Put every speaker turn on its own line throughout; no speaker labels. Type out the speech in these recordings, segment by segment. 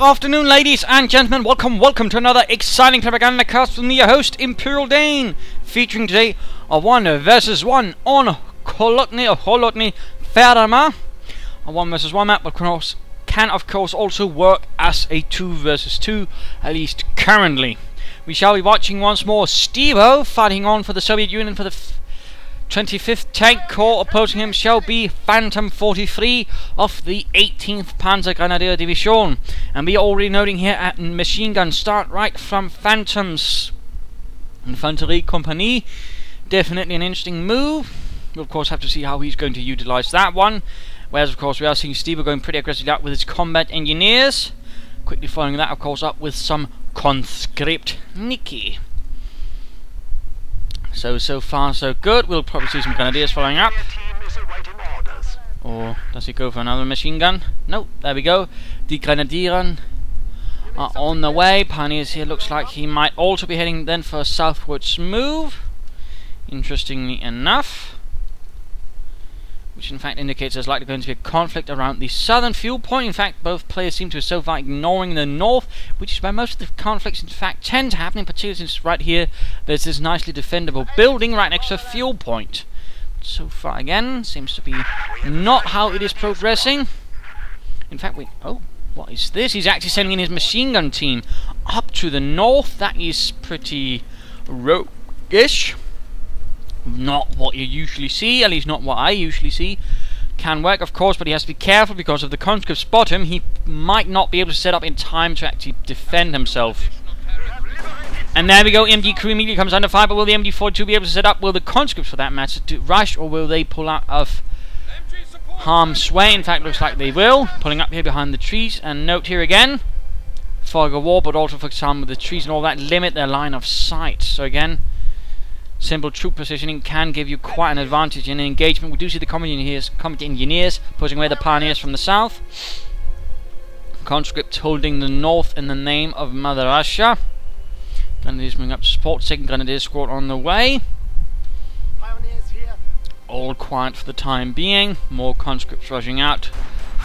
afternoon, ladies and gentlemen. Welcome to another exciting Propagandacast with me, your host, Imperial Dane. Featuring today a 1 versus 1 on Kholodny Ferma. A 1 versus 1 map, but can of course also work as a 2 versus 2, at least currently. We shall be watching once more S73vo fighting on for the Soviet Union for the 25th Tank Corps. Opposing him shall be Fantom43 of the 18th Panzergrenadier Division. And we are already noting here at machine gun start right from Fantom's Infanterie Company. Definitely an interesting move. We'll of course have to see how he's going to utilize that one. Whereas of course we are seeing S73vo going pretty aggressively out with his combat engineers. Quickly following that of course up with some conscript Nikki. So far so good. We'll probably see some grenadiers following up. Or does he go for another machine gun? No, there we go. The Grenadiers are on the way. Pioneers here looks like he might also be heading then for a southwards move. Interestingly enough. Which in fact indicates there's likely going to be a conflict around the southern fuel point. In fact, both players seem to be so far ignoring the north, which is where most of the conflicts in fact tend to happen, in particular since right here there's this nicely defendable building right next to a fuel point. So far again, seems to be not how it is progressing. In fact, what is this? He's actually sending in his machine gun team up to the north. That is pretty roguish. Not what you usually see, at least not what I usually see. Can work of course, but he has to be careful because if the conscripts spot him, he might not be able to set up in time to actually defend himself. And there we go, MG crew immediately comes under fire, but will the MG42 be able to set up? Will the conscripts for that matter rush, or will they pull out of harm's way? In fact, looks like they will, pulling up here behind the trees. And note here again, fog of war, but also for example the trees and all that limit their line of sight. So again, simple troop positioning can give you quite an advantage in an engagement. We do see the combat engineers pushing away the pioneers from the south. Conscripts holding the north in the name of Mother Russia. Grenadiers moving up to support. Second Grenadier squad on the way. All quiet for the time being. More conscripts rushing out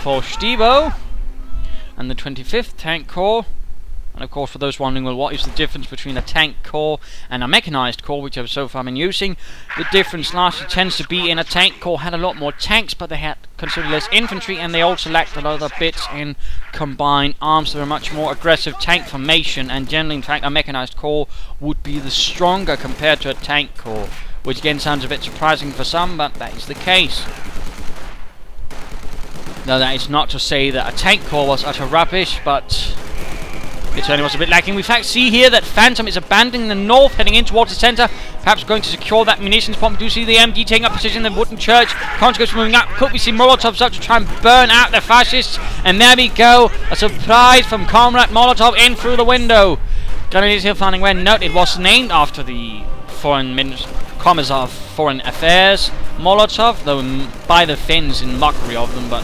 for S73vo and the 25th Tank Corps. And of course, for those wondering, well, what is the difference between a tank corps and a mechanized corps, which I've so far been using? The difference largely tends to be in a tank corps had a lot more tanks, but they had considerably less infantry, and they also lacked a lot of bits in combined arms. So they're a much more aggressive tank formation, and generally, in fact, a mechanized corps would be the stronger compared to a tank corps, which again sounds a bit surprising for some, but that is the case. Now, that is not to say that a tank corps was utter rubbish, but it certainly was a bit lacking. We in fact see here that Fantom is abandoning the north, heading in towards the centre, perhaps going to secure that munitions pump. We do see the MG taking up position in the wooden church. Conscripts moving up. Could we see Molotovs up to try and burn out the fascists? And there we go. A surprise from Comrade Molotov in through the window. Grenadiers here finding where. Note, it was named after the Commissar of Foreign Affairs, Molotov, though by the Finns in mockery of them, but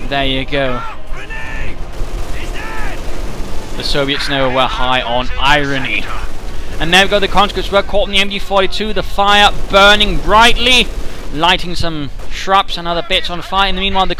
there you go. The Soviets never were high on irony. And there we go, the conscripts were caught in the MG42, the fire burning brightly, lighting some shrubs and other bits on fire. In the meanwhile, the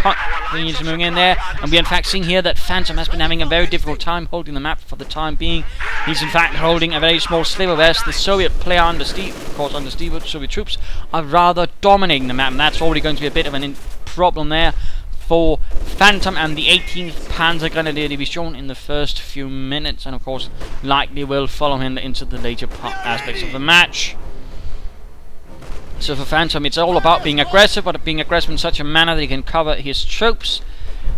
units are moving in there, and we are in fact seeing here that Fantom has been having a very difficult time holding the map for the time being. He's in fact holding a very small sliver, whereas the Soviet player under S73vo, Soviet troops are rather dominating the map, and that's already going to be a bit of a problem there for Fantom and the 18th Panzergrenadier Division in the first few minutes, and of course likely will follow him into the later aspects of the match. So for Fantom it's all about being aggressive, but being aggressive in such a manner that he can cover his troops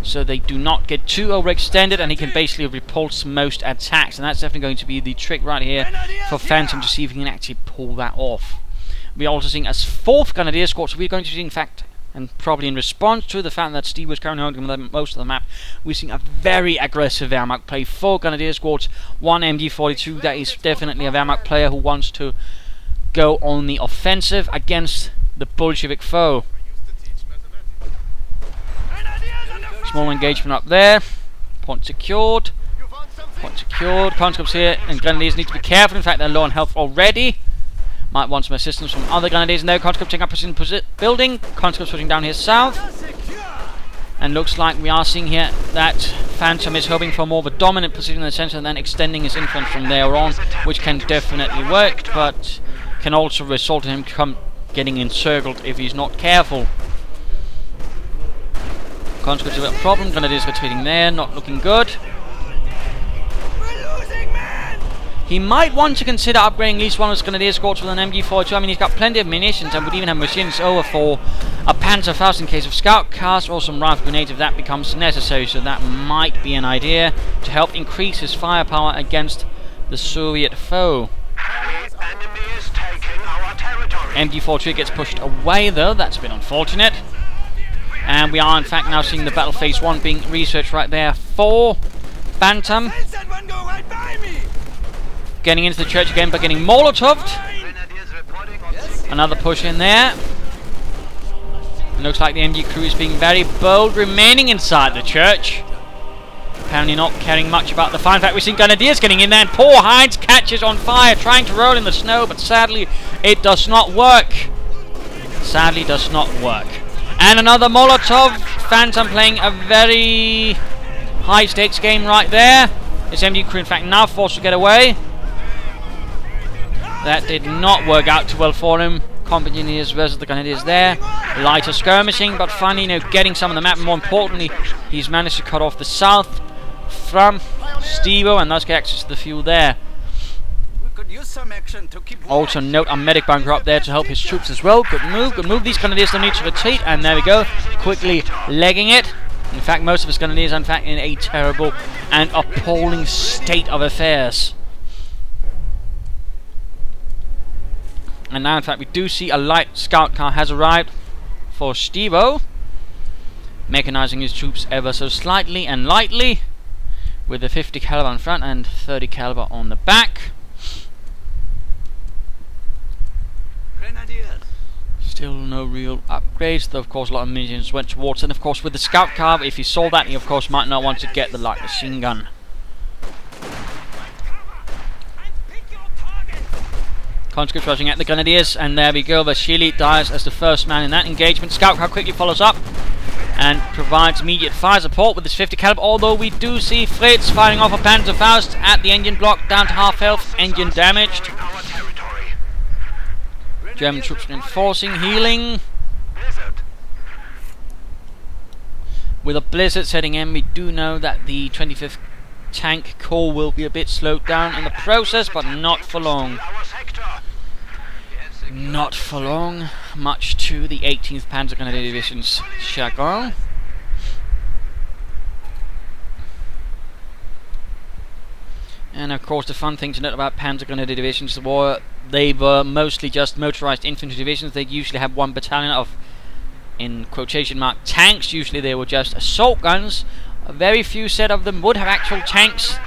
so they do not get too overextended, and he can basically repulse most attacks, and that's definitely going to be the trick right here for Fantom to see if he can actually pull that off. We're also seeing as 4th Grenadier Squad, so we're going to see in fact, and probably in response to the fact that S73vo was currently holding most of the map, we're seeing a very aggressive Wehrmacht play. 4 Grenadier Squads, 1 MG42. That is definitely a Wehrmacht player who wants to go on the offensive against the Bolshevik foe. Small engagement up there. Point secured. Point secured. Conscripts here and Grenadiers need to be careful. In fact, they're low on health already. Might want some assistance from other Grenadiers. And there, conscripts taking up position building. Conscripts pushing down here south. And looks like we are seeing here that Fantom is hoping for more of a dominant position in the center and then extending his influence from there on, which can definitely work, but can also result in him getting encircled if he's not careful. Conscripts have a problem. Grenadiers retreating there, not looking good. He might want to consider upgrading at least one of his Grenadier escorts with an MG42. I mean, he's got plenty of munitions and would even have machines over for a Panzerfaust in case of scout cars or some rifle grenades if that becomes necessary. So that might be an idea to help increase his firepower against the Soviet foe. MG43 gets pushed away though, that's a bit unfortunate. And we are in fact now seeing the battle phase 1 being researched right there for Fantom. Getting into the church again but getting molotoved. Another push in there. It looks like the MG crew is being very bold, remaining inside the church. Apparently not caring much about the fire. In fact, we're seeing Grenadiers getting in there, and poor Heinz catches on fire, trying to roll in the snow, but sadly it does not work. Sadly does not work. And another Molotov. Fantom playing a very high stakes game right there. This MG crew in fact now forced to get away. That did not work out too well for him. Compagnies versus the Grenadiers there. Lighter skirmishing, but finally, getting some of the map. More importantly, he's managed to cut off the south from S73vo and thus get access to the fuel there. Also note a medic bunker up there to help his troops as well. Good move, good move. These Grenadiers don't need to retreat, and there we go. Quickly legging it. In fact, most of his Grenadiers are in fact in a terrible and appalling state of affairs. And now, in fact, we do see a light scout car has arrived for S73vo, mechanizing his troops ever so slightly and lightly, with a 50 caliber in front and 30 caliber on the back. Still no real upgrades, though of course a lot of munitions went towards it. And of course with the scout car, if he saw that, he of course might not want to get the light machine gun. Conscripts rushing at the Grenadiers, and there we go. Vasily dies as the first man in that engagement. Scout car quickly follows up and provides immediate fire support with his 50 caliber, although we do see Fritz firing off a Panzerfaust at the engine block, down to half health, engine damaged. German troops reinforcing, healing. With a blizzard setting in, we do know that the 25th Tank Corps will be a bit slowed down in the process, but not for long. Not for long, much to the 18th Panzergrenadier Division's chagrin. And of course the fun thing to note about Panzergrenadier Divisions were they were mostly just motorized infantry divisions. They usually have one battalion of, in quotation mark, tanks. Usually they were just assault guns. A very few set of them would have actual tanks,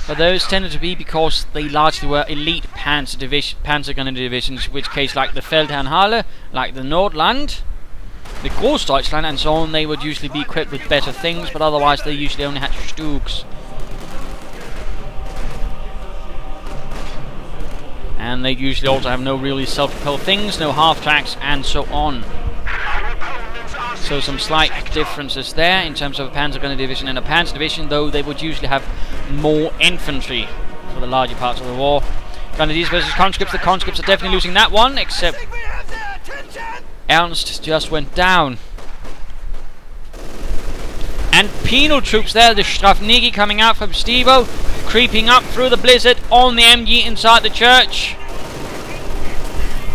but those tended to be because they largely were elite Panzergrenadier divisions, in which case like the Feldherrnhalle, like the Nordland, the Großdeutschland and so on, they would usually be equipped with better things, but otherwise they usually only had Stugs. And they usually also have no really self-propelled things, no half-tracks and so on. So some slight differences there in terms of a Panzergrenadier division and a Panzer division, though they would usually have more infantry for the larger parts of the war. Grenadiers versus conscripts. The conscripts are definitely losing that one, except Ernst just went down. And penal troops there, the Strafniki coming out from S73vo, creeping up through the blizzard on the MG inside the church.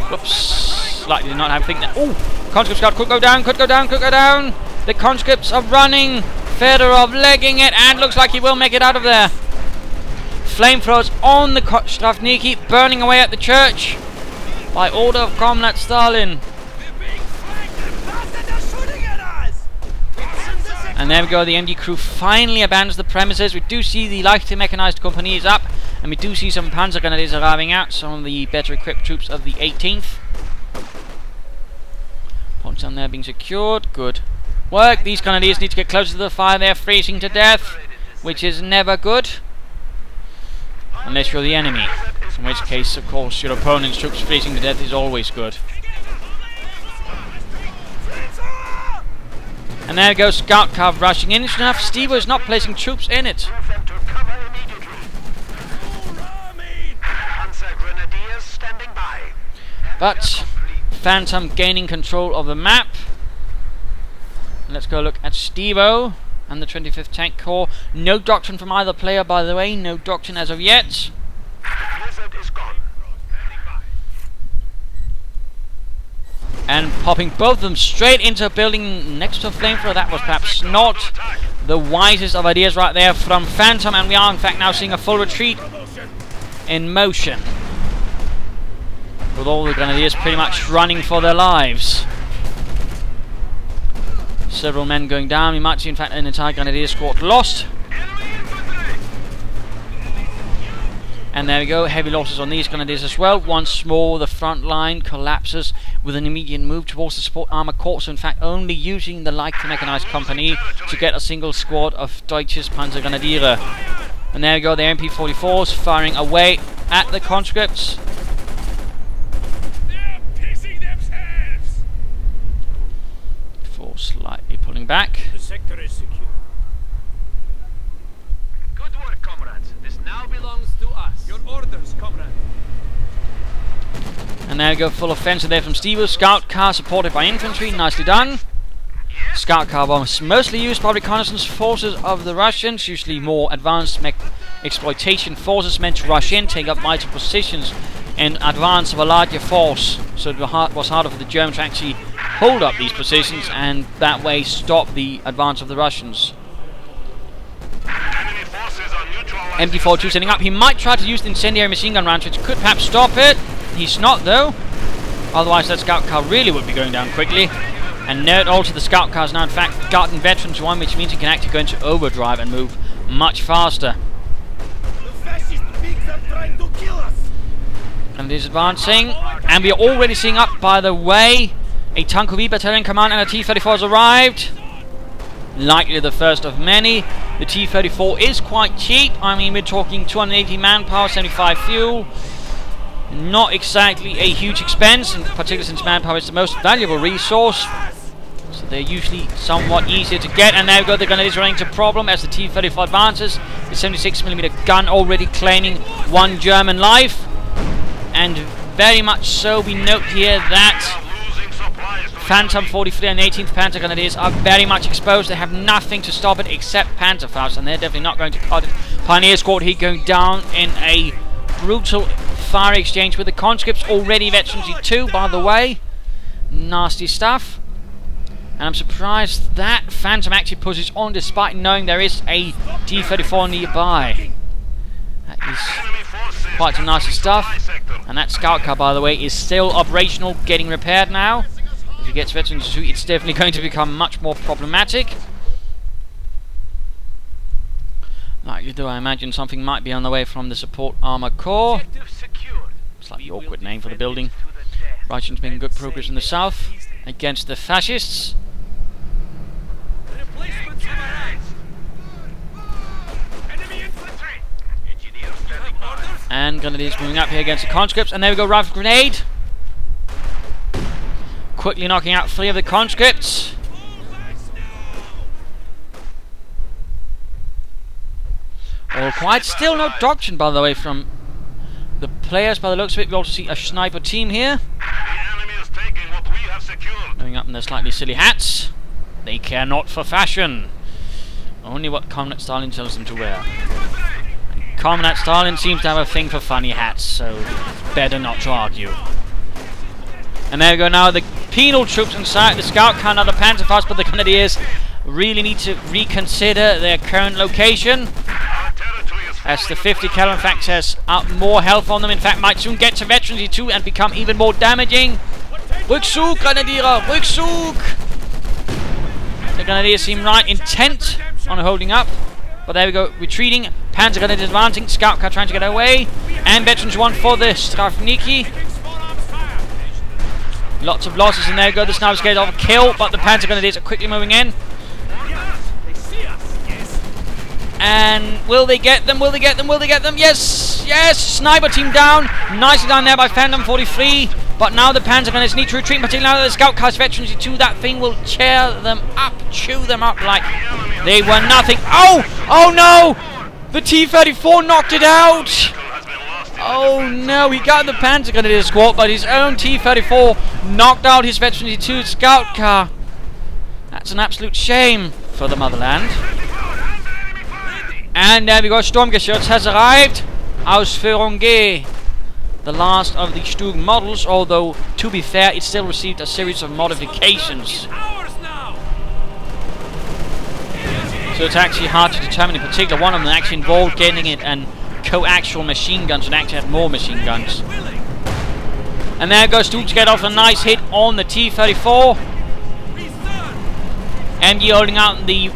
Whoops, slightly did not have think that. Oh, conscript scout could go down, could go down, could go down. The conscripts are running. Fedorov legging it, and looks like he will make it out of there. Flamethrowers on the Strafniki, burning away at the church by order of Comrade Stalin. And there we go, the MG crew finally abandons the premises. We do see the lightly mechanized company is up, and we do see some Panzergrenadiers arriving out, some of the better equipped troops of the 18th. Points down there being secured, good work. These Grenadiers need to get closer to the fire, they're freezing to death, which is never good. Unless you're the enemy, in which case, of course, your opponent's troops freezing to death is always good. And there goes scout car rushing in. Interesting enough, S73vo is not placing troops in it.
Panzergrenadiers standing by.
But Fantom gaining control of the map. Let's go look at S73vo and the 25th Tank Corps. No doctrine from either player, by the way. No doctrine as of yet.
Blizzard is gone.
And popping both of them straight into a building next to a flamethrower. That was perhaps not the wisest of ideas right there from Fantom. And we are in fact now seeing a full retreat in motion, with all the Grenadiers pretty much running for their lives. Several men going down. We might see in fact an entire Grenadier squad lost. And there we go, heavy losses on these Grenadiers as well. Once more the front line collapses with an immediate move towards the support armor corps. So in fact only using the light mechanized company to get a single squad of Deutsches Panzergrenadiere. And there we go, the MP44s firing away at the conscripts.
They're pissing themselves.
Before slightly pulling back.
The sector is secure.
Good work, comrades. This now belongs to us.
Your orders, comrade.
And there we go, full offensive there from S73vo. Scout car supported by infantry, nicely done. Scout car bombs mostly used by reconnaissance forces of the Russians, usually more advanced exploitation forces meant to rush in, take up vital positions in advance of a larger force. So it was harder for the Germans to actually hold up these positions and that way stop the advance of the Russians. MP42 setting up. He might try to use the incendiary machine gun rounds, which could perhaps stop it. He's not though. Otherwise that scout car really would be going down quickly. And note also the scout car is now in fact gotten veterans one, which means it can actually go into overdrive and move much faster.
The fascist pigs are trying to kill us.
And it is advancing. And we are already seeing up, by the way, a Tankovi battalion command and a T-34 has arrived. Likely the first of many. The T-34 is quite cheap. I mean, we're talking 280 manpower, 75 fuel. Not exactly a huge expense, in particular since manpower is the most valuable resource. So they're usually somewhat easier to get. And now we've got the Grenadiers running into problem as the T-34 advances. The 76mm gun already claiming one German life. And very much so, we note here that Fantom43 and 18th Panzergrenadiers are very much exposed. They have nothing to stop it except Panzerfaust, and they're definitely not going to cut it. Pioneer squad here going down in a brutal fire exchange with the conscripts, already veterans too, by the way. Nasty stuff. And I'm surprised that Fantom actually pushes on despite knowing there is a T-34 nearby. That is quite some nasty stuff. And that scout car, by the way, is still operational, getting repaired now. If he gets veterans too, it's definitely going to become much more problematic. Likely though, I imagine something might be on the way from the support armor corps. Slightly awkward name for the building. Russians making good progress in the south against the fascists. And Grenadiers moving up here against the conscripts. And there we go, rifle grenade. Quickly knocking out 3 of the conscripts. All quiet. Still no doctrine, by the way, from the players. By the looks of it, we also see a sniper team here. Moving up in their slightly silly hats. They care not for fashion. Only what Comrade Stalin tells them to wear. Comrade Stalin seems to have a thing for funny hats, so better not to argue. And there we go now, the penal troops inside the scout car, now the Panzerfaust, but the Grenadiers really need to reconsider their current location. As the 50 cal in fact has more health on them, in fact might soon get to veterans too and become even more damaging. Rückzug, Grenadier, Rückzug! The Grenadiers seem right intent on holding up. But there we go, retreating, Panzergrenadiers advancing, scout car trying to get away, and veterans 1 for the Strafniki. Lots of losses, and there we go, the snipers get off a kill, but the Panzergrenadiers are quickly moving in. And will they get them? Will they get them? Will they get them? Yes! Yes! Sniper team down. Nicely done there by Fantom43. But now the Panzergrenadiers need to retreat, particularly now that the Scout Car S73vo. That thing will tear them up, chew them up like they were nothing. Oh! Oh no! The T-34 knocked it out! Oh no, he got the Panzergrenadier squad, but his own T-34 knocked out his S73 Scout Car. That's an absolute shame for the motherland. And there we go, Sturmgeschütz has arrived. Ausführung G. The last of the Stug models, although, to be fair, it still received a series of modifications. So it's actually hard to determine in particular. One of them actually involved getting it and coaxial machine guns, and actually had more machine guns. And there goes Stug to get off a nice hit on the T-34. MG holding out the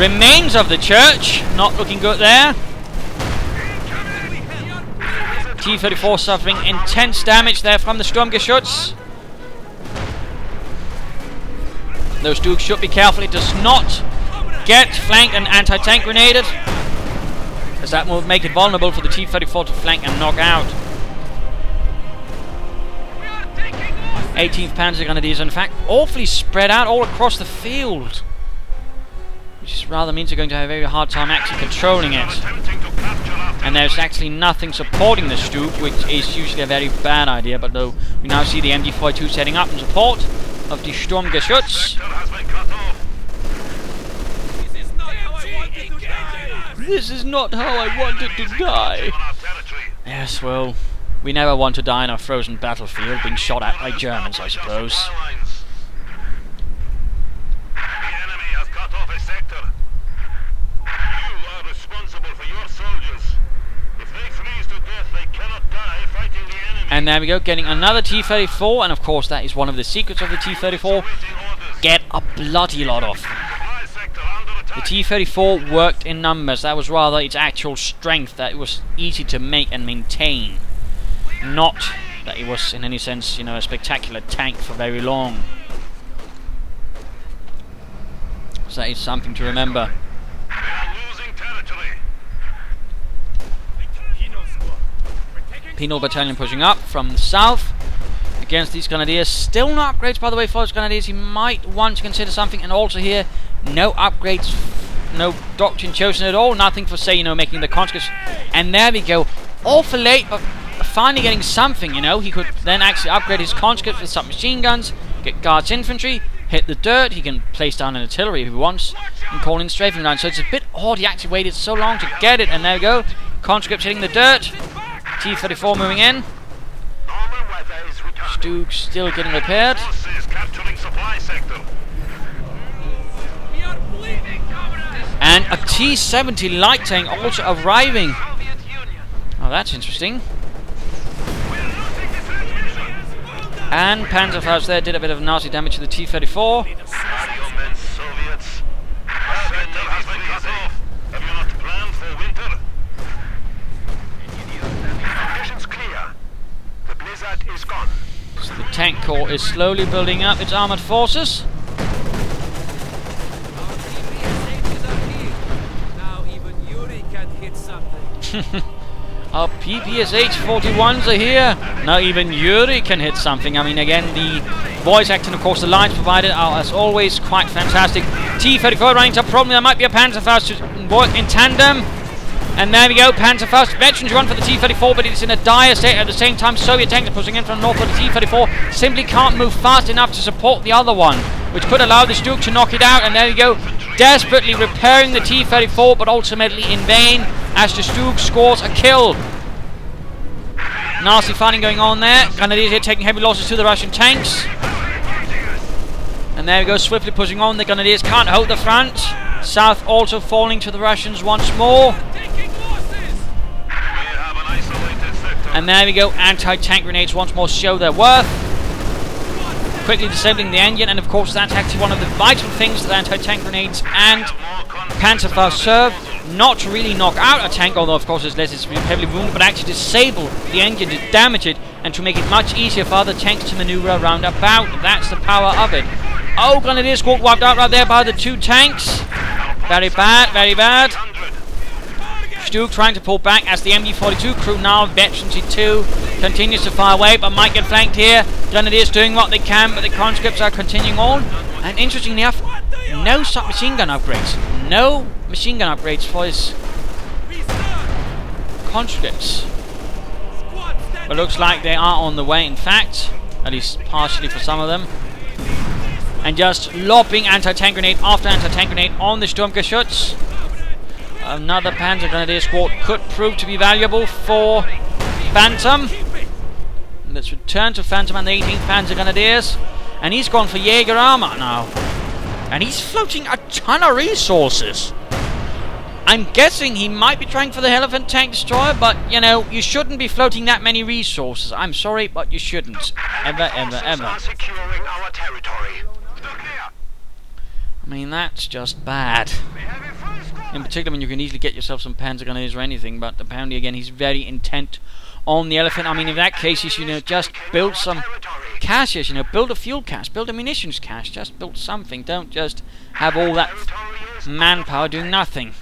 remains of the church. Not looking good there. T-34 suffering intense damage there from the Sturmgeschütz. Those Dugs should be careful. It does not get flanked and anti-tank grenaded, as that will make it vulnerable for the T-34 to flank and knock out. 18th Panzergrenadiers, in fact, awfully spread out all across the field, which rather means they're going to have a very hard time actually controlling it. And there's actually nothing supporting the Stug, which is usually a very bad idea, but though we now see the MG42 setting up in support of the Sturmgeschütz. This is not how I wanted to die. Yes, well, we never want to die in a frozen battlefield being shot at by Germans, I suppose. And there we go, getting another T-34, and of course that is one of the secrets of the T-34. Get a bloody lot of them. The T-34 worked in numbers. That was rather its actual strength, that it was easy to make and maintain. Not that it was in any sense, you know, a spectacular tank for very long. So that is something to remember. Penal Battalion pushing up from the south against these Grenadiers. Still no upgrades, by the way, for those Grenadiers. You might want to consider something. And also here, no upgrades, no doctrine chosen at all. Nothing for, say, you know, making the conscripts. And there we go. Awful late, but finally getting something, you know. He could then actually upgrade his conscripts with submachine guns, get guards infantry, hit the dirt. He can place down an artillery if he wants, and call in strafing rounds. So it's a bit odd he actually waited so long to get it. And there we go. Conscripts hitting the dirt. T-34 moving in. Stug still getting repaired. And a T-70 light tank also arriving. Oh, that's interesting. And Panzerfaust there did a bit of nasty damage to the T-34. So the tank corps is slowly building up its armoured forces.
Now even Yuri can hit something.
Our PPSH-41s are here. Now even Yuri can hit something. I mean, again, the voice acting, of course, the lines provided are, as always, quite fantastic. T-34 running into a problem. There might be a Panzerfaust to work in tandem. And there we go, Panzerfaust. Veterans run for the T-34, but it's in a dire state. At the same time, Soviet tanks are pushing in from north of the T-34. Simply can't move fast enough to support the other one, which could allow the Stug to knock it out. And there we go, desperately repairing the T-34, but ultimately in vain, as the Stug scores a kill. Nasty fighting going on there. Grenadiers here taking heavy losses to the Russian tanks. And there we go, swiftly pushing on. The Grenadiers can't hold the front. South also falling to the Russians once more. And there we go, anti-tank grenades once more show their worth. Quickly disabling the engine, and of course that's actually one of the vital things that anti-tank grenades and Panzerfaust serve. Not to really knock out a tank, although of course it's less it's heavily wounded, but actually disable the engine, to damage it, and to make it much easier for other tanks to maneuver around about. That's the power of it. Oh, Grenadier squad wiped out right there by the two tanks. Very bad, very bad. Stuke trying to pull back as the MG42 crew, now veterans too, continues to fire away, but might get flanked here. Grenadiers doing what they can, but the conscripts are continuing on. And interestingly enough, no submachine gun upgrades. No machine gun upgrades for his conscripts. But looks like they are on the way, in fact, at least partially for some of them. And just lobbing anti-tank grenade after anti-tank grenade on the Sturmgeschütz. Another Panzergrenadier squad could prove to be valuable for Phantom. Let's return to Phantom and the 18th Panzergrenadiers. And he's gone for Jaeger armor now. And he's floating a ton of resources. I'm guessing he might be trying for the Elephant tank destroyer, but, you know, you shouldn't be floating that many resources. I'm sorry, but you shouldn't. Ever, ever, ever. I mean, that's just bad. In particular, when you can easily get yourself some Panzergrenadiers or anything, but apparently, again, he's very intent on the Elephant. I mean, in that case, he should, you know, just build some caches, you know, build a fuel cache, build a munitions cache, just build something. Don't just have all that manpower doing nothing.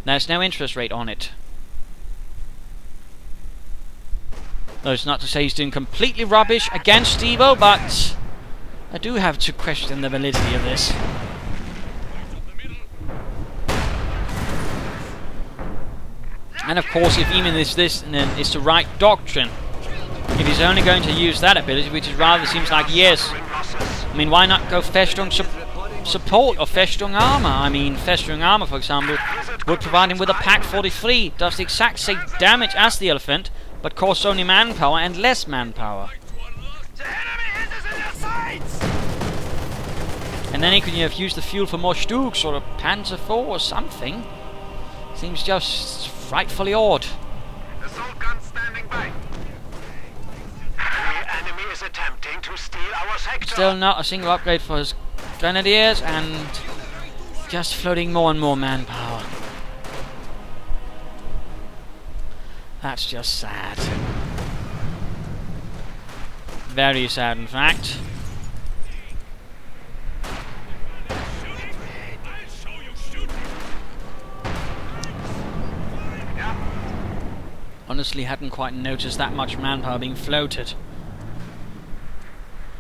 There's no interest rate on it. Though it's not to say he's doing completely rubbish against Evo, but I do have to question the validity of this. And of course, if even this is the right doctrine, if he's only going to use that ability, which is rather seems like yes, I mean, why not go Festung support or Festung armor? I mean, Festung armor, for example, would provide him with a Pak 43, does the exact same damage as the Elephant, but costs only manpower and less manpower. And then he could, you know, use the fuel for more Stuks or a Panzer IV or something. Seems just frightfully odd.
Assault gun standing by. The enemy is attempting to steal our sector.
Still not a single upgrade for his Grenadiers, and just floating more and more manpower. That's just sad. Very sad, in fact. Honestly, hadn't quite noticed that much manpower being floated.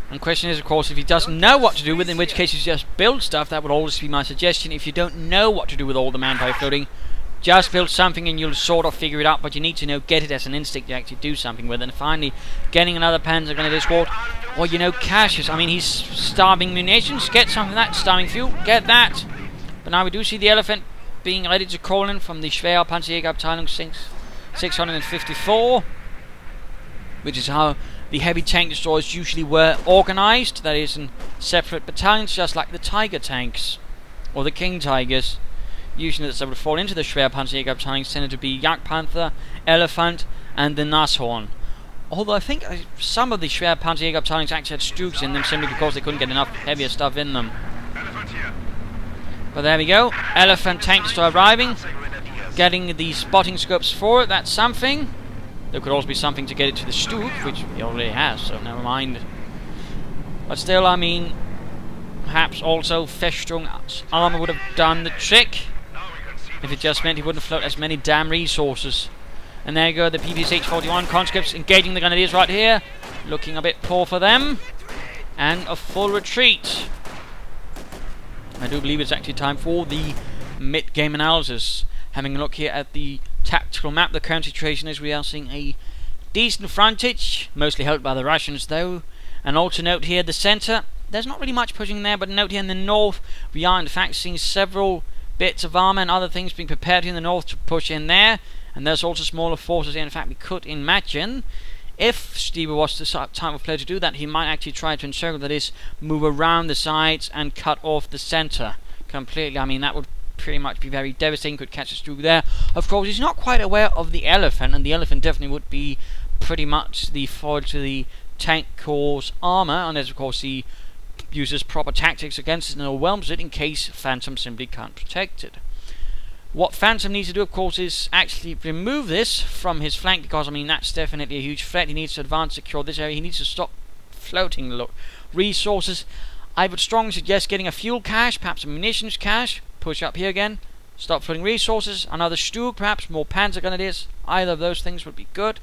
And question is, of course, if he doesn't know what to do with, in which case you just build stuff. That would always be my suggestion. If you don't know what to do with all the manpower floating, just build something and you'll sort of figure it out. But you need to know, get it as an instinct to actually do something with it. And finally, getting another Panzergrenadier squad, or, you know, caches. I mean, he's starving munitions. Get something like that. Starving fuel. Get that. But now we do see the Elephant being ready to call in from the Schwer Panzerjägerabteilung 654, which is how the heavy tank destroyers usually were organized. That is, in separate battalions, just like the Tiger tanks or the King Tigers. Usually, that would fall into the Schwer Panzerjägerabteilung tended to be Jagdpanther, Elephant, and the Nashorn. Although I think some of the Schwer Panzerjägerabteilungen actually had Stuks in them simply because they couldn't get enough heavier stuff in them. But there we go. Elephant tank destroyer arriving. Getting the spotting scopes for it, that's something. There could also be something to get it to the Stuk, which he already has, so never mind. But still, I mean, perhaps also Festung armor would have done the trick, if it just meant he wouldn't float as many damn resources. And there you go, the PPSH-41 conscripts engaging the Grenadiers right here. Looking a bit poor for them. And a full retreat. I do believe it's actually time for the mid-game analysis. Having a look here at the tactical map, the current situation is we are seeing a decent frontage, mostly held by the Russians though. And also note here the centre, there's not really much pushing there, but note here in the north, we are in fact seeing several bits of armour and other things being prepared here in the north to push in there. And there's also smaller forces here. In fact, we could imagine, if Steve was the type of player to do that, he might actually try to encircle, that is, move around the sides and cut off the centre completely. I mean, that would pretty much be very devastating, could catch us through there. Of course, he's not quite aware of the Elephant, and the Elephant definitely would be pretty much the foil to the tank corps' armour, unless of course he uses proper tactics against it and overwhelms it in case Phantom simply can't protect it. What Phantom needs to do, of course, is actually remove this from his flank, because I mean that's definitely a huge threat. He needs to advance, secure this area. He needs to stop floating resources. I would strongly suggest getting a fuel cache, perhaps a munitions cache. Push up here again, Stop flooding resources. Another Stug, perhaps more Panzergrenadiers. Either of those things would be good.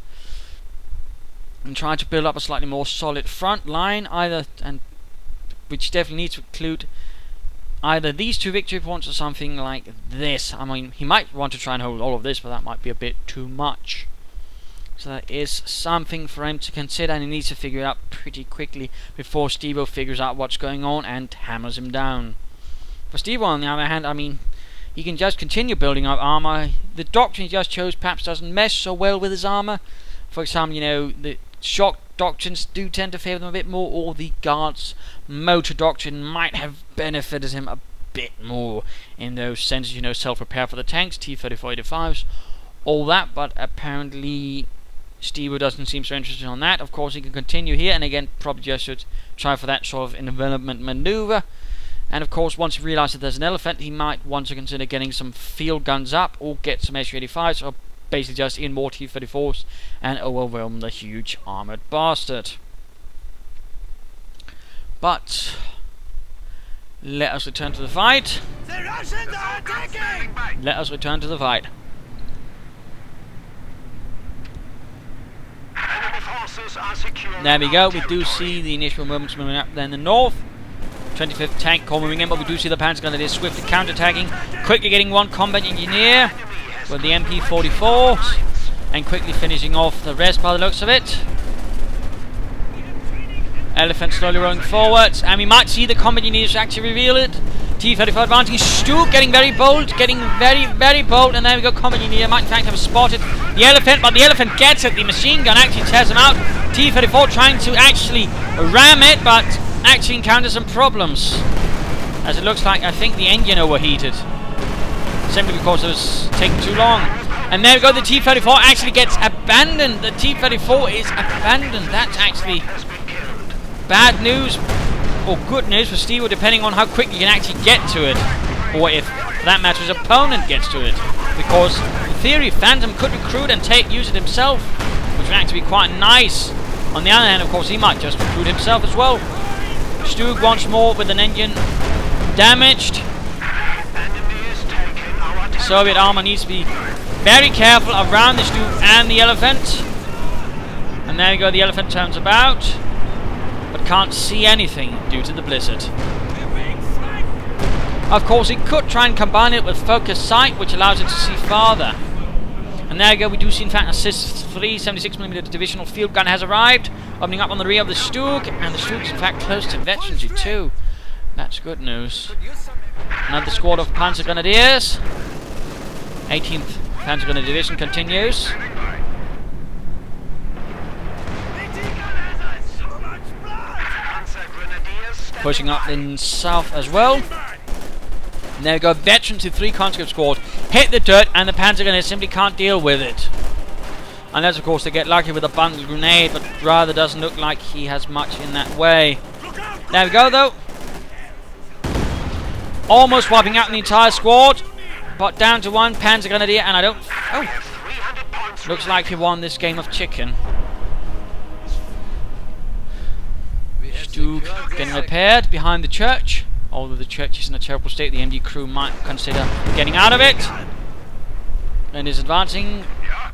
And try to build up a slightly more solid front line, which definitely needs to include either these 2 victory points or something like this. I mean, he might want to try and hold all of this, but that might be a bit too much. So that is something for him to consider, and he needs to figure it out pretty quickly before S73vo figures out what's going on and hammers him down. For S73vo, on the other hand, I mean, he can just continue building up armor. The doctrine he just chose perhaps doesn't mesh so well with his armor. For example, you know, the shock doctrines do tend to favour them a bit more, or the guards motor doctrine might have benefited him a bit more in those senses, you know, self-repair for the tanks, T-34-85s, all that, but apparently S73vo doesn't seem so interested on that. Of course, he can continue here, and again, probably just should try for that sort of envelopment maneuver. And of course, once he realises that there's an elephant, he might want to consider getting some field guns up, or get some Su-85s, or basically just in more T-34s, and overwhelm the huge armoured bastard. But let us return to the fight.
The Russians are attacking!
Let us return to the fight. There we go, we do see the initial movements moving up there in the north. 25th Tank Corps moving in, but we do see the Panzergrenadiers swiftly counter-attacking, quickly getting one combat engineer with the MP-44, and quickly finishing off the rest by the looks of it. Elephant slowly rolling forwards, and we might see the combat engineers actually reveal it. T-34 advancing, Stug getting very bold, very bold, and there we go, combat engineer might in fact have spotted the elephant, but the elephant gets it, the machine gun actually tears him out. T-34 trying to actually ram it, but actually encounters some problems, as it looks like I think the engine overheated, simply because it was taking too long. And there we go, the T-34 actually gets abandoned. The T-34 is abandoned. That's actually bad news, or good news for S73vo, depending on how quick you can actually get to it, or if, for that matter, his opponent gets to it. Because, in theory, Fantom could recruit and use it himself, which would actually be quite nice. On the other hand, of course, he might just recruit himself as well. Stug once more with an engine damaged. Soviet armor needs to be very careful around the Stug and the elephant. And there you go, the elephant turns about, but can't see anything due to the blizzard. Of course, he could try and combine it with focus sight, which allows it to see farther. And there you go, we do see in fact a S73 76mm divisional field gun has arrived, opening up on the rear of the Stug, and the Stug's in fact close to veterancy too. That's good news. Another squad of Panzergrenadiers. 18th Panzergrenadier Division continues. Pushing up in south as well. And there we go, veterans to 3 conscript squad hit the dirt, and the Panzergrenadiers simply can't deal with it. Unless, of course, they get lucky with a bundle grenade, but rather doesn't look like he has much in that way. There we go, though. Almost wiping out the entire squad, but down to 1 Panzergrenadier, and I don't... Oh! Looks like he won this game of chicken. Stug getting repaired behind the church. Although the church is in a terrible state, the MD crew might consider getting out of it. And is advancing.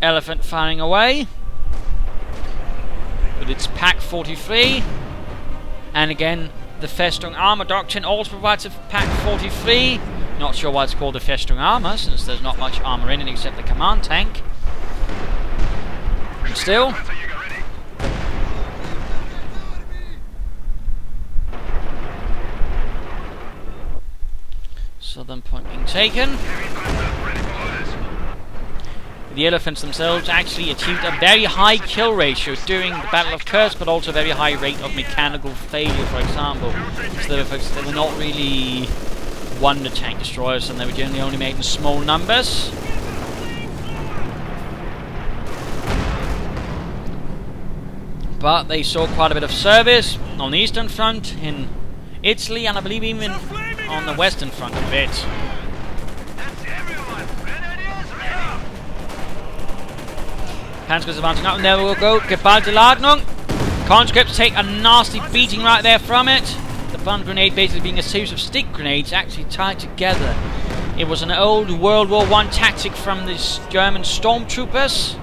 Elephant firing away with its Pack 43. And again, the Festung Armor Doctrine also provides a Pack 43. Not sure why it's called the Festung Armor, since there's not much armor in it except the command tank. And still, southern point being taken. The elephants themselves actually achieved a very high kill ratio during the Battle of Kursk, but also a very high rate of mechanical failure, for example. So they were not really wonder tank destroyers, and they were generally only made in small numbers. But they saw quite a bit of service on the Eastern Front, in Italy, and I believe even on the Western Front a bit. Panzergrenadiers advancing up, and there we'll go. Geballte Ladung. Conscripts take a nasty beating right there from it. The bund grenade basically being a series of stick grenades actually tied together It was an old World War I tactic from the German stormtroopers.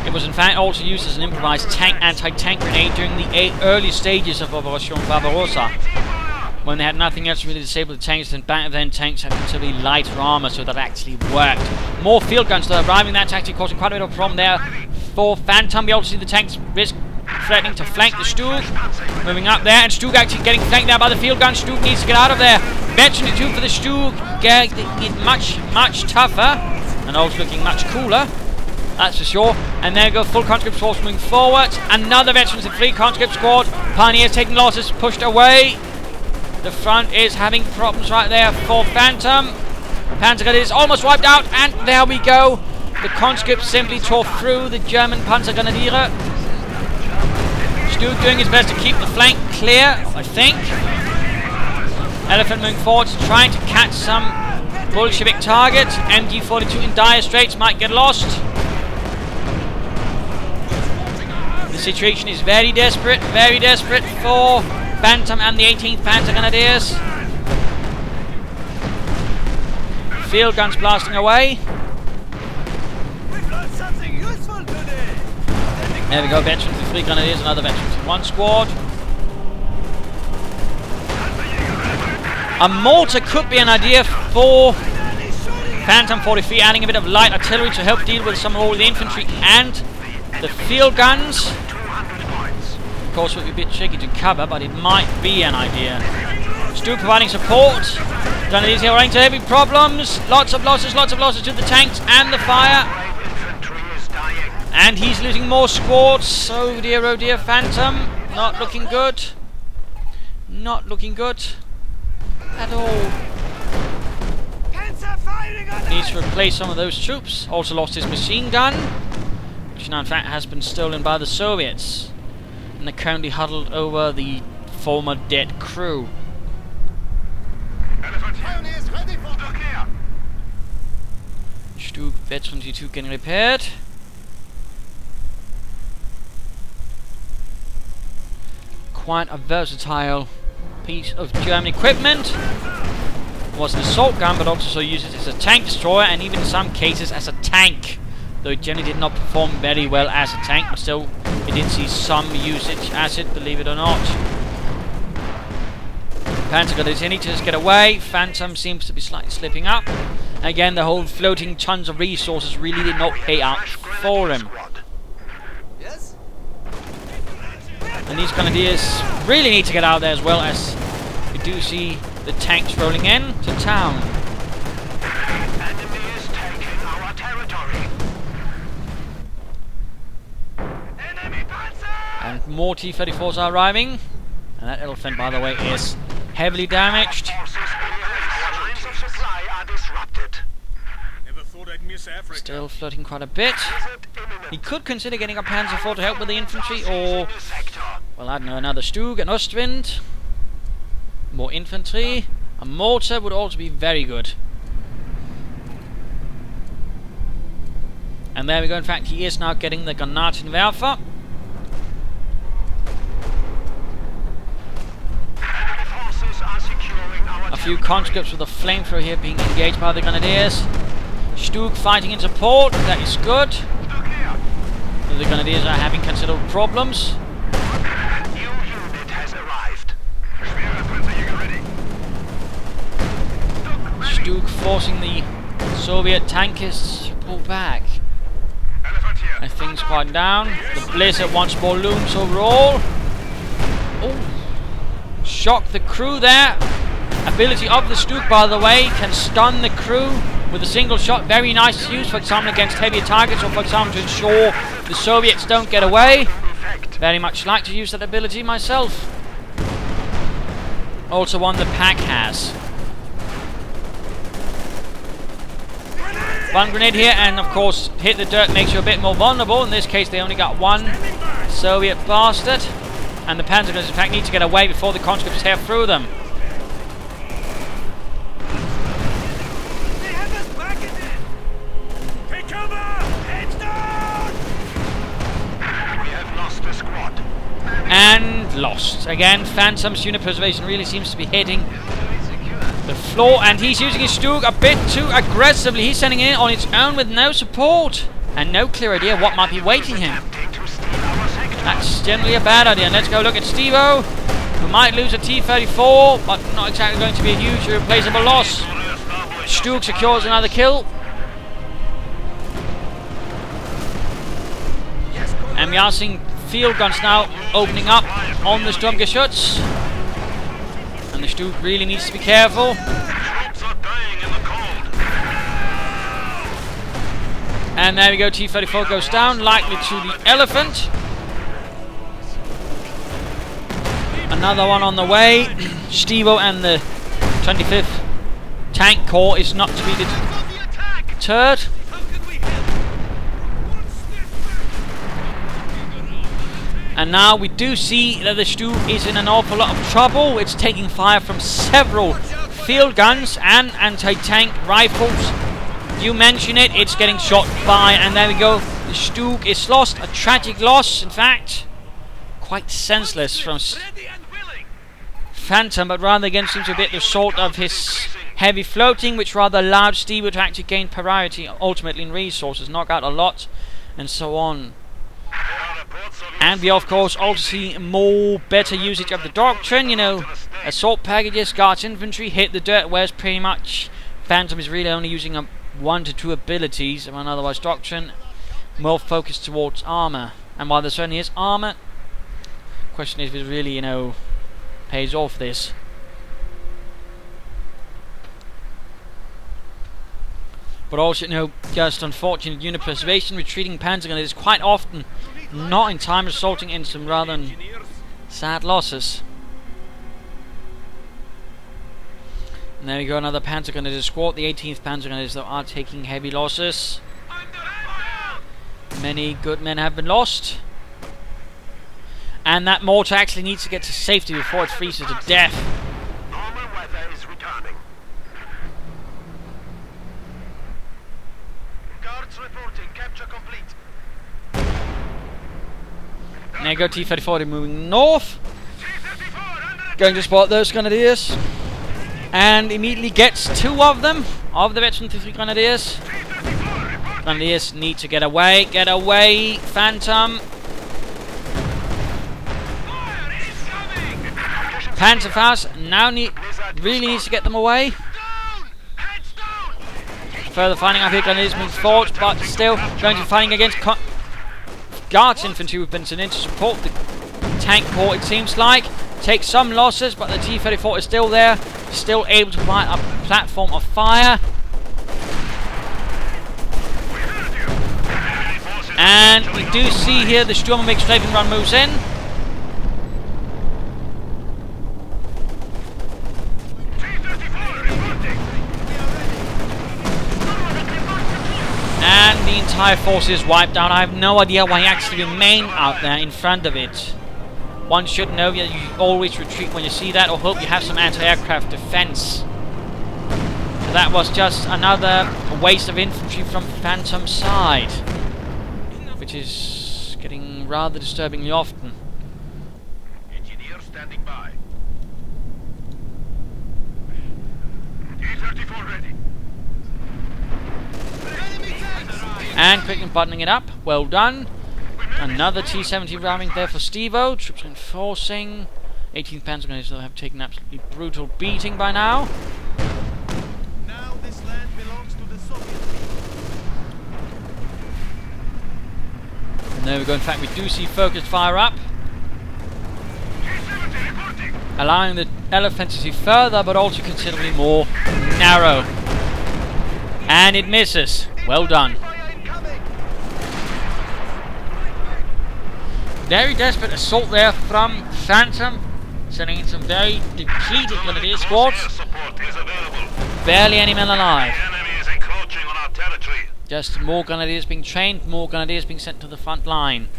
It was in fact also used as an improvised anti-tank grenade during the early stages of Operation Barbarossa, when they had nothing else to really disable the tanks. And back then tanks had considerably lighter armor, so that actually worked. More field guns though arriving. That tactic causing quite a bit of a problem there for Fantom. We also see the tanks threatening to flank the Stug. Moving up there, and Stug actually getting flanked there by the field gun. Stug needs to get out of there. Veteran 2 for the Stug, getting it much tougher, and also looking much cooler. That's for sure. And there go full conscript force moving forward. Another veterans in 3 conscript squad. Pioneers taking losses, pushed away. The front is having problems right there for Fantom. Panzergrenadiers almost wiped out, and there we go. The conscript simply tore through the German Panzergrenadier. Stug doing his best to keep the flank clear, I think. Elephant moving forward, trying to catch some Bolshevik targets. MG42 in dire straits, might get lost. The situation is very desperate for Fantom and the 18th Panzergrenadiers. Field guns blasting away. There we go, veterans with 3 grenadiers, another veterans in 1 squad. A mortar could be an idea for Fantom43, adding a bit of light artillery to help deal with some of all the infantry and the field guns. Of course, it would be a bit tricky to cover, but it might be an idea. Stug providing support. Grenadiers here running into heavy problems. Lots of losses to the tanks and the fire. And he's losing more squads. Oh dear, Fantom. Not looking good. Not looking good at all. Needs to replace some of those troops. Also lost his machine gun, which now in fact has been stolen by the Soviets. And they're currently huddled over the former dead crew. Stug veteran 22 getting repaired. Quite a versatile piece of German equipment. Was an assault gun, but also used it as a tank destroyer, and even in some cases as a tank. Though it generally did not perform very well as a tank, but still it did see some usage as it, believe it or not. Panzergrenadiers need to just get away. Fantom seems to be slightly slipping up. Again, the whole floating tons of resources really did not pay out for him. And these Grenadiers really need to get out there as well, as we do see the tanks rolling in to town.
Enemy is taking our territory. Enemy panzer!
And more T-34s are arriving. And that elephant, by the way, is heavily damaged.
Lines of supply are disrupted.
Never thought I'd miss Africa.
Still floating quite a bit. He could consider getting a Panzer IV to help with the infantry, or, well, I don't know, another Stug, an Ostwind. More infantry. A mortar would also be very good. And there we go, in fact, he is now getting the Granatenwerfer. A few conscripts with a flamethrower here being engaged by the Grenadiers. Stug fighting in support, that is good. The Grenadiers are having considerable problems.
New unit has arrived.
Stug forcing the Soviet tankists to pull back. And things quieten down. The blizzard once more looms overall. Oh, shock the crew there. Ability of the Stug, by the way, can stun the crew with a single shot. Very nice to use, for example, against heavier targets, or for example to ensure the Soviets don't get away. Very much like to use that ability myself. Also one the pack has. One grenade here, and of course hit the dirt makes you a bit more vulnerable. In this case they only got one Soviet bastard, and the Panzergrenadiers in fact need to get away before the conscripts tear through them. And lost. Again, Fantom's unit preservation really seems to be hitting the floor, and he's using his Stug a bit too aggressively. He's sending in on its own with no support and no clear idea what might be waiting him. That's generally a bad idea. And let's go look at S73vo, who might lose a T-34, but not exactly going to be a huge irreplaceable loss. Stug secures another kill. And we are seeing field guns now opening up on the Sturmgeschütz. And the Stug really needs to be careful. And there we go, T-34 goes down, likely to the Elephant. Another one on the way. S73vo and the 25th Tank Corps is not to be deterred. And now we do see that the Stug is in an awful lot of trouble. It's taking fire from several field guns and anti-tank rifles. You mention it, it's getting shot by, and there we go. The Stug is lost. A tragic loss, in fact. Quite senseless from Fantom, but rather again seems a bit the sort of his heavy floating, which rather allowed S73vo to actually gain priority ultimately in resources, knock out a lot, and so on. And we of course also see more better usage of the doctrine, you know, assault packages, guards infantry, hit the dirt, whereas pretty much Fantom is really only using 1 to 2 abilities, and otherwise doctrine more focused towards armor. And while there certainly is armor, question is if it really, you know, pays off this. But also, you know, just unfortunate unit preservation, retreating Panzergrenadiers quite often not in time, resulting in some rather sad losses. And there we go, another Panzergrenadier squad. The 18th Panzergrenadiers though are taking heavy losses. Many good men have been lost. And that mortar actually needs to get to safety before it freezes to death.
Normal weather is returning. Guards reporting. Capture complete.
And there you go, T-34 moving north. Going to spot those Grenadiers. And immediately gets 2 of them, of the veteran 3 Grenadiers. Grenadiers need to get away, Fantom. Panzerfaust now really needs to get them away. Further finding up here, Grenadiers being fought, but still going to be fighting against Guards infantry who've been sent in to support the tank corps, it seems like. Take some losses, but the T-34 is still there, still able to provide a platform of fire. And we do see here the Sturmgeschütz strafing run moves in. And the entire force is wiped out. I have no idea why he actually remained out there in front of it. One should know that you always retreat when you see that, or hope you have some anti-aircraft defense. So that was just another waste of infantry from Fantom's side, which is getting rather disturbingly often.
Engineer standing by. T-34 ready.
And quickly buttoning it up. Well done. Another T-70 ramming there for S73vo. Troops reinforcing. 18th Panzergrenadiers though have taken an absolutely brutal beating by now.
Now this land belongs to the Soviets.
And there we go. In fact, we do see focused fire up, allowing the Elephant to see further, but also considerably more narrow. And it misses. Well done. Very desperate assault there from Fantom, sending in some very depleted Grenadier squads. Barely any men alive. Just more Grenadiers being trained, more Grenadiers being sent to the front line.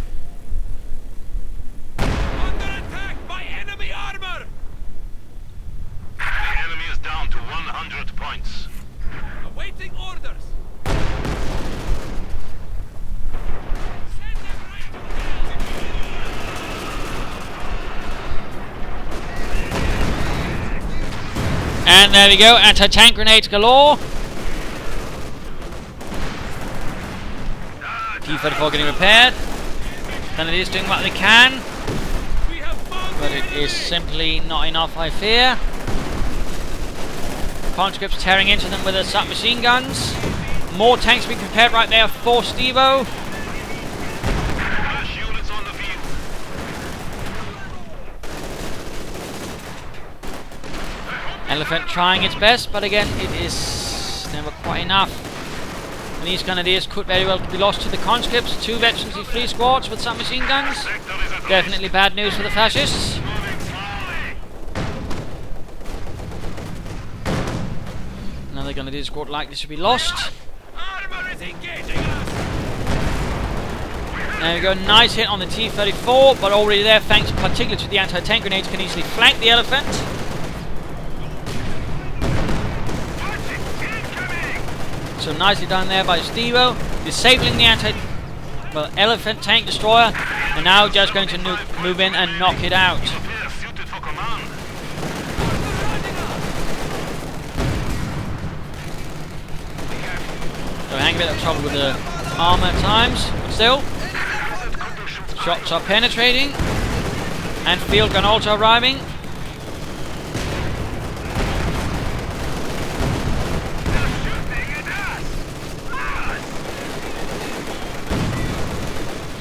Under attack by enemy armor!
The enemy is down to 100 points.
Awaiting orders!
And And there we go, anti-tank grenades galore. T-34 getting repaired. Grenadiers doing what they can. But it is simply not enough, I fear. Conscripts tearing into them with their submachine guns. More tanks being prepared right there for S73vo. Elephant trying its best, but again, it is never quite enough. And these Grenadiers could very well be lost to the conscripts. 2 veteran-free squads with submachine guns. Definitely bad news for the fascists. Another Grenadier squad likely to be lost. There we go, nice hit on the T-34, but already there, thanks particularly to the anti-tank grenades, can easily flank the Elephant. So nicely done there by S73vo, disabling the Elephant tank destroyer, and now just going to move in and knock it out. So having a bit of trouble with the armor at times, but still, shots are penetrating, and field gun also arriving.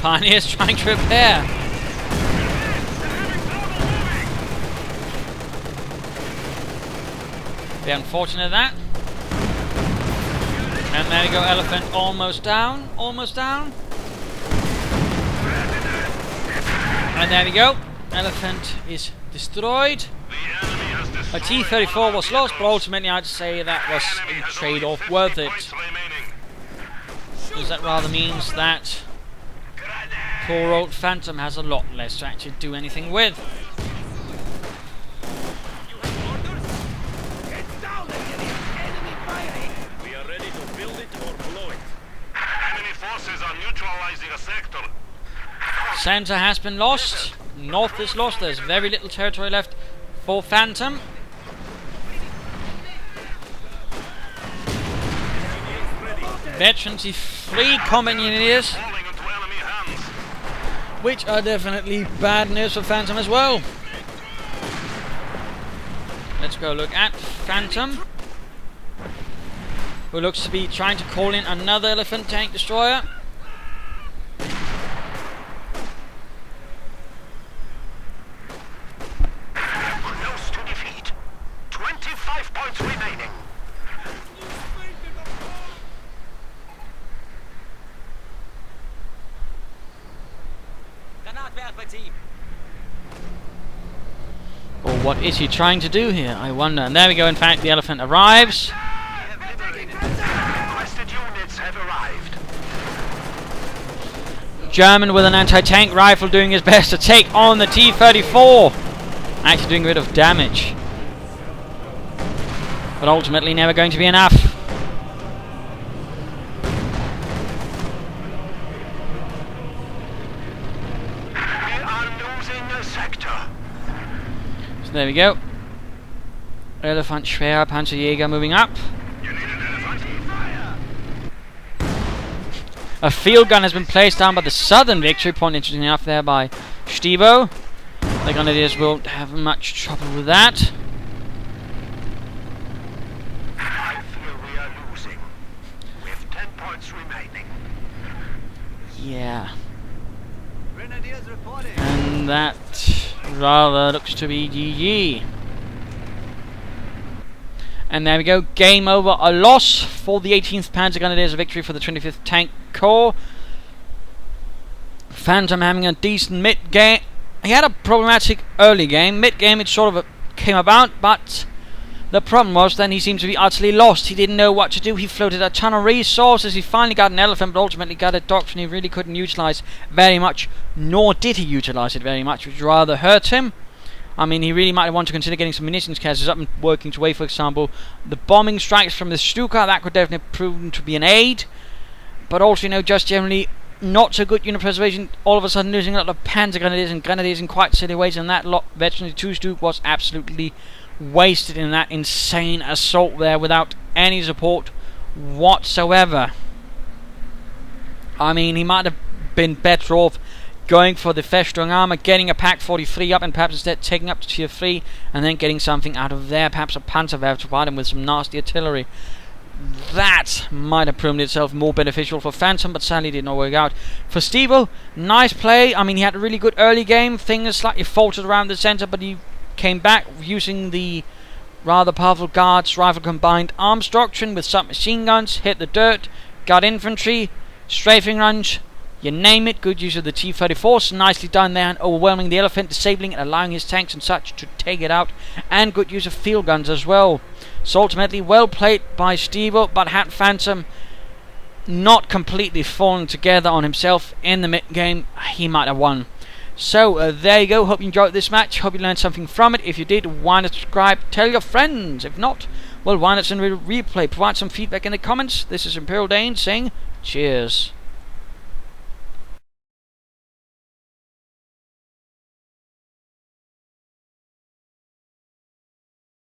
Pioneers trying to repair. Very unfortunate that. And there we go, Elephant almost down, almost down. And there we go, Elephant is destroyed. A T-34 was lost, but ultimately I'd say that was a trade-off worth it. Because that rather means that poor old Phantom has a lot less to actually do anything with.
We are ready to build it or blow it. Enemy forces are neutralizing a sector.
Center has been lost. North is lost. There's very little territory left for Phantom. Veterans, 3 combat engineers, which are definitely bad news for Phantom as well. Let's go look at Phantom, who looks to be trying to call in another Elephant tank destroyer.
Close to defeat. 25 points remaining.
Or what is he trying to do here, I wonder. And there we go, in fact, the Elephant arrives.
Requested units have arrived.
German with an anti-tank rifle doing his best to take on the T-34. Actually doing a bit of damage. But ultimately never going to be enough. So there we go. Elephant Schwer Panzerjäger moving up.
You need an elephant?
A field gun has been placed down by the southern victory point, interesting enough there by S73vo. The Grenadiers won't have much trouble with that.
I feel we are losing. With 10 points remaining.
Yeah.
Grenadiers reporting.
And that rather looks to be GG. And there we go, game over, a loss for the 18th Panzergrenadiers, a victory for the 25th Tank Corps. Phantom having a decent mid-game. He had a problematic early game. Mid-game it sort of came about, but the problem was then he seemed to be utterly lost. He didn't know what to do. He floated a ton of resources. He finally got an Elephant, but ultimately got a doctrine he really couldn't utilize very much, nor did he utilize it very much, which rather hurt him. I mean, he really might want to consider getting some munitions cases up and working to way, for example, the bombing strikes from the Stuka. That could definitely prove to be an aid. But also, you know, just generally not so good unit preservation. All of a sudden losing a lot of Panzergrenadiers and Grenadiers in quite silly ways, and that lot, Veteran 2 Stuka was absolutely wasted in that insane assault there without any support whatsoever. I mean, he might have been better off going for the Festung armor, getting a Pak 43 up, and perhaps instead taking up to tier 3 and then getting something out of there, perhaps a Panzergrenadier to provide him with some nasty artillery. That might have proven itself more beneficial for Fantom, but sadly did not work out. For S73vo, nice play. I mean, he had a really good early game. Things slightly faltered around the center, but he came back using the rather powerful Guards rifle combined arms doctrine with submachine guns, hit the dirt, got infantry, strafing runs, you name it. Good use of the T-34, nicely done there, and overwhelming the elephant, disabling it, allowing his tanks and such to take it out, and good use of field guns as well. So ultimately, well played by S73vo, but had Fantom not completely fallen together on himself in the mid-game, he might have won. So there you go. Hope you enjoyed this match. Hope you learned something from it. If you did, why not subscribe? Tell your friends. If not, well, why not send a replay? Provide some feedback in the comments. This is Imperial Dane saying cheers.